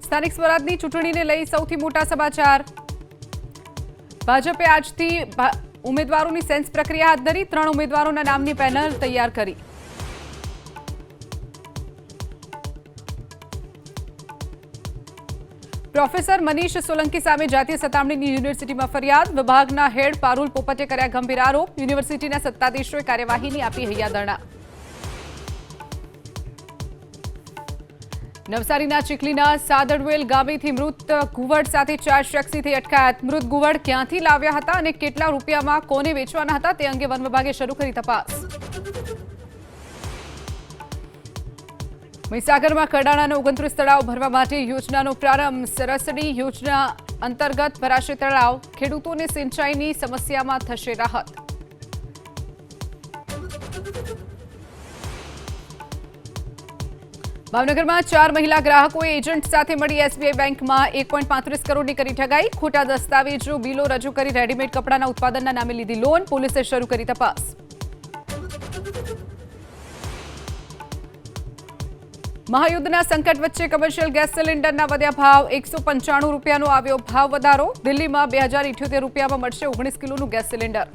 સ્થાનિક સ્વરાજની ચૂંટણીને લઈ સૌથી મોટા સમાચાર। ભાજપે આજથી ઉમેદવારોની સેન્સ પ્રક્રિયા હાથ ધરી। 3 ઉમેદવારોના નામની પેનલ તૈયાર કરી। પ્રોફેસર મનીષ સોલંકી સામે જાતીય સતામણીની યુનિવર્સિટીમાં ફરિયાદ। વિભાગના હેડ પારુલ પોપટે કર્યા ગંભીર આરોપ। યુનિવર્સિટીના સત્તાધીશોએ કાર્યવાહીની આપી હૈયાદરણા। નવસારીના ચીખલીના સાદડવેલ ગામેથી મૃત ઘુવડ સાથે 4 શખ્સી થઈ અટકાયત। મૃત ઘુવડ ક્યાંથી લાવ્યા હતા અને કેટલા રૂપિયામાં કોને વેચવાના હતા તે અંગે વન વિભાગે શરૂ કરી તપાસ। મહીસાગરમાં કડાણાના 29 તળાવ ભરવા માટે યોજનાનો પ્રારંભ। સરસડી યોજના અંતર્ગત ભરાશે તળાવ। ખેડૂતોને સિંચાઈની સમસ્યામાં થશે રાહત। ભાવનગરમાં 4 મહિલા ગ્રાહકોએ એજન્ટ સાથે મળી એસબીઆઈ બેંકમાં 1.35 કરોડની કરી ઠગાઈ। ખોટા દસ્તાવેજો બિલો રજૂ કરી રેડીમેડ કપડાના ઉત્પાદનના નામે લીધી લોન। પોલીસે શરૂ કરી તપાસ। મહાયુદ્ધના સંકટ વચ્ચે કમર્શિયલ ગેસ સિલિન્ડરના વધ્યા ભાવ। 195 રૂપિયાનો આવ્યો ભાવ વધારો। દિલ્હીમાં 2078 રૂપિયામાં મળશે 19 કિલોનું ગેસ સિલિન્ડર।